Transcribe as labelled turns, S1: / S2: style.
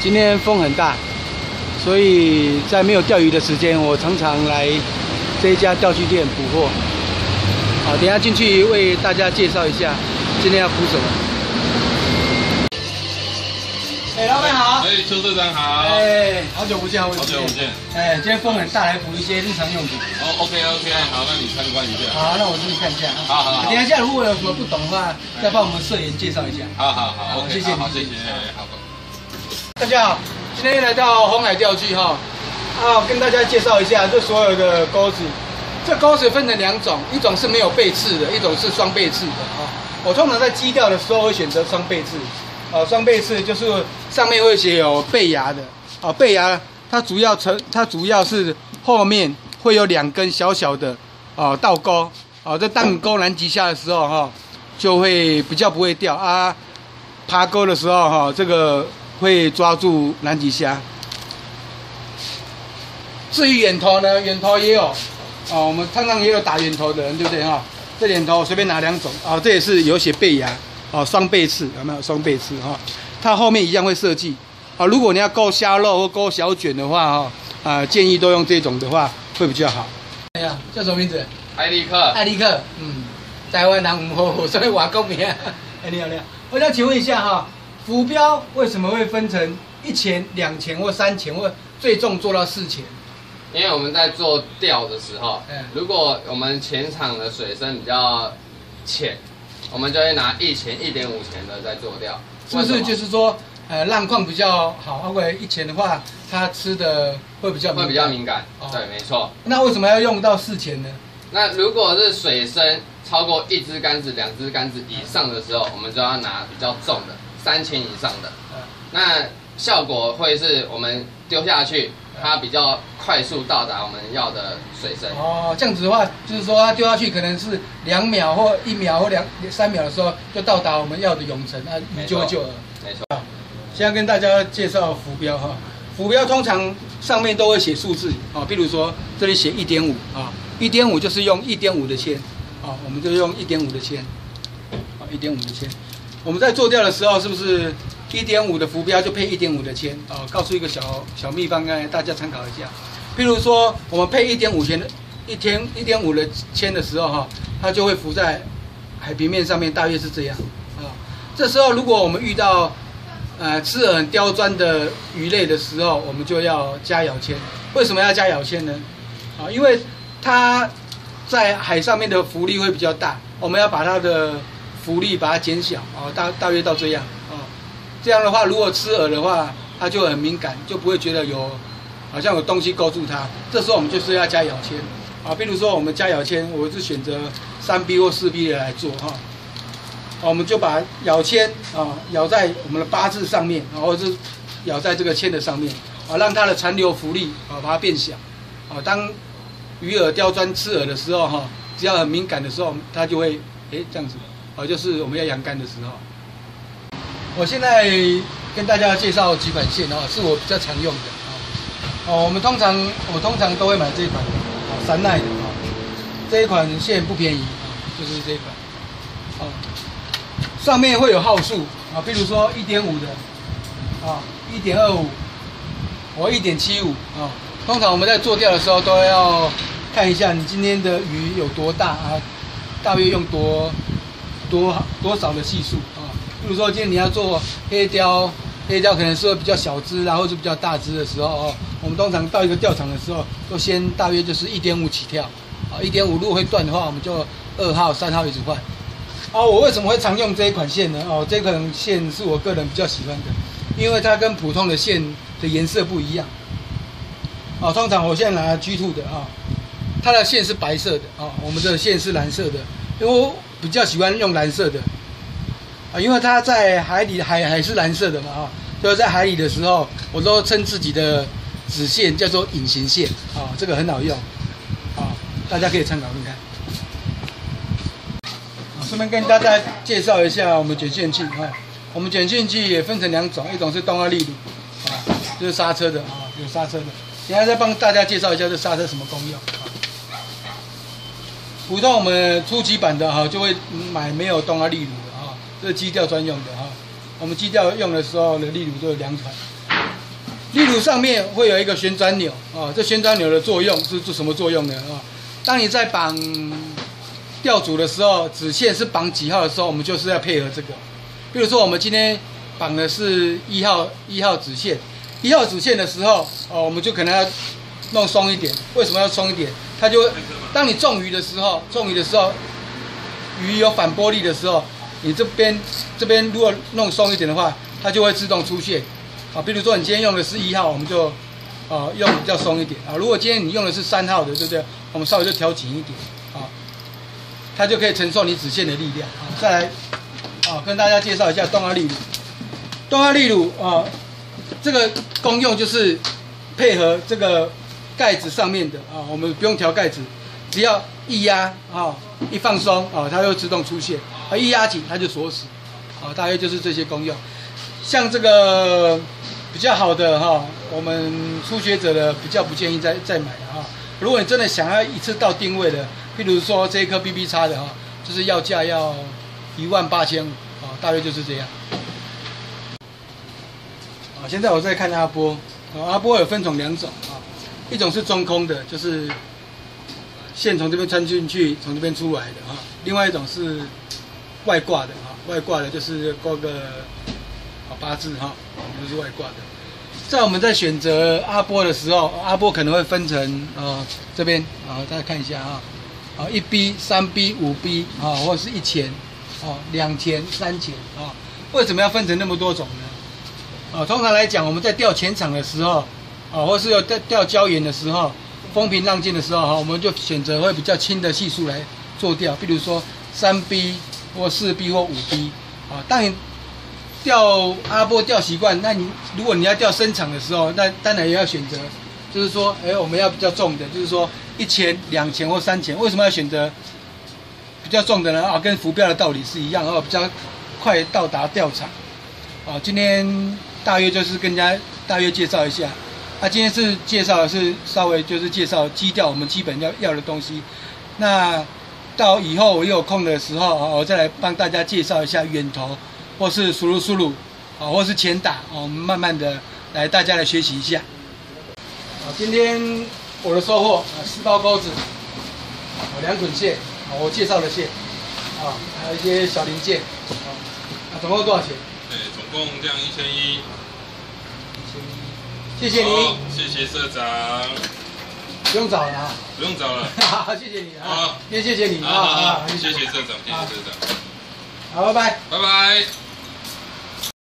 S1: 今天风很大，所以在没有钓鱼的时间，我常常来这一家钓具店捕获。好，等一下进去为大家介绍一下今天要捕什么。老板好。
S2: 邱社长好。
S1: 好久不见，好久不见。今天风很大，来捕一些日常用品。
S2: 哦 ，OK， 好，那你参观一下。
S1: 好，那我进去看一下。
S2: 好。
S1: 等一下，如果有什么不懂的话，再帮我们摄影介绍一下。
S2: 好 ，OK，
S1: 谢谢。
S2: 好。
S1: 大家好，今天来到红海钓具哈，跟大家介绍一下这所有的钩子。这钩子分成两种，一种是没有背刺的，一种是双背刺的啊。我通常在基钓的时候会选择双背刺。双背刺就是上面会写有背牙的，背牙它主要是后面会有2根小小的倒钩，这当你钩南极虾的时候就会比较不会掉啊，爬钩的时候这个会抓住南极虾。至于远投呢，远投也有，我们常常也有打远投的人，对不对哈？这远投随便拿2种，这也是有写背牙。双背刺有没有？双背刺它后面一样会设计如果你要勾虾肉或勾小卷的话建议都用这种的话会比较好。哎呀，叫什么名字？
S2: 艾利克。
S1: 台湾人唔好，所以我讲名。你好。我想请问一下浮标为什么会分成1钱、2钱或3钱，或最重做到4钱？
S3: 因为我们在做钓的时候，如果我们前场的水深比较浅。我们就会拿1钱、1.5钱的在做钓，
S1: 是不是就是说，浪况比较好，如果1钱的话，它吃的会比较
S3: 敏感。对，没错。
S1: 那为什么要用到4钱呢？
S3: 那如果是水深超过1支竿子、2支竿子以上的时候，我们就要拿比较重的3钱以上的。那效果会是我们丢下去，它比较快速到达我们要的水深。
S1: 这样子的话，就是说它丢下去可能是2秒或1秒或3秒的时候，就到达我们要的泳层，鱼就会就饵。
S3: 没错。
S1: 现在跟大家介绍浮标浮标通常上面都会写数字比如说这里写1.51.5就是用1.5的铅我们就用1.5的铅1.5的铅。我们在做钓的时候是不是1.5的浮标就配1.5的铅告诉一个小秘方，大家参考一下。譬如说我们配1.5铅的1.5的铅的时候它就会浮在海平面上面，大约是这样这时候如果我们遇到吃饵很刁钻的鱼类的时候，我们就要加咬铅。为什么要加咬铅呢？因为它在海上面的浮力会比较大，我们要把它的浮力把它减小大约到这样这样的话，如果吃饵的话，它就很敏感，就不会觉得好像有东西勾住它。这时候我们就是要加咬铅比如说我们加咬铅，我是选择3B 或4B 的来做我们就把咬铅咬在我们的8字上面，或者是咬在这个铅的上面让它的残留浮力把它变小当鱼饵刁钻吃饵的时候只要很敏感的时候，它就会这样子就是我们要扬竿的时候。我现在跟大家介绍几款线是我比较常用的我通常都会买这一款3奈的这一款线不便宜就是这一款上面会有号数比如说1.5的1.25或1.75通常我们在做钓的时候都要看一下你今天的鱼有多大大约用多少的系数比如说今天你要做黑鲷可能是比较小只或是比较大只的时候我们通常到一个钓场的时候，都先大约就是1.5起跳1.5如果会断的话，我们就2号、3号一直换我为什么会常用这一款线呢？这款线是我个人比较喜欢的，因为它跟普通的线的颜色不一样通常我现在拿 G2 的它的线是白色的我们的线是蓝色的，因为我比较喜欢用蓝色的因为它在海里海是蓝色的嘛就是在海里的时候，我都称自己的子线叫做隐形线这个很好用大家可以参考看看。顺便跟大家介绍一下我们卷线器我们卷线器也分成2种，一种是动压力炉就是刹车的有刹车的。等一下再帮大家介绍一下这刹车什么功用普通我们初级版的就会买没有动压力炉的这是基钓专用的我们基钓用的时候的力炉都有2款例如上面会有一个旋转钮啊，这旋转钮的作用是做什么作用呢？啊，当你在绑吊组的时候，指线是绑几号的时候，我们就是要配合这个。比如说我们今天绑的是一号指线，1号指线的时候，我们就可能要弄松一点。为什么要松一点？它就当你中鱼的时候，鱼有反拨力的时候，你这边如果弄松一点的话，它就会自动出现。啊，比如说你今天用的是1号，我们就用比较松一点啊。如果今天你用的是3号的，对不对？我们稍微就调紧一点啊，它就可以承受你指线的力量啊。再来跟大家介绍一下动压力乳。动压力乳这个功用就是配合这个盖子上面的我们不用调盖子，只要一压一放松它就自动出现，一压紧它就锁死大约就是这些功用。像这个比较好的我们初学者的比较不建议再买了如果你真的想要一次到定位的，譬如说这一颗 BB 叉的就是要价要18500大约就是这样。现在我在看阿波，阿波有分成2种一种是中空的，就是线从这边穿进去，从这边出来的另外一种是外挂的外挂的就是挂个8字就是外挂的。在我们在选择阿波的时候，阿波可能会分成这边大家看一下1B、3B、5B 或者是1000、2000、3000为什么要分成那么多种呢？通常来讲，我们在钓前场的时候，或是有钓礁岩的时候，风平浪静的时候，我们就选择会比较轻的系数来做钓，比如说3B 或4B 或5B。当你钓阿波钓习惯，那如果你要钓深场的时候，那当然也要选择，就是说，我们要比较重的，就是说1000、2000或3000。为什么要选择比较重的呢？跟浮标的道理是一样比较快到达钓场。今天大约就是跟大家大约介绍一下。今天是介绍的是稍微就是介绍基钓我们基本要的东西。那到以后我有空的时候我再来帮大家介绍一下远投或是输入或是前打我们慢慢的大家来学习一下。今天我的收获4包钩子，2捆线我介绍的线还有一些小零件总共多少钱？
S2: 总共这样1100。
S1: 谢谢你，
S2: 谢谢社长。
S1: 不用找了
S2: 不用找了。
S1: 谢谢你
S2: 好，
S1: 谢谢你
S2: 谢谢社长，谢谢社长。
S1: 好，拜拜。
S2: 拜拜。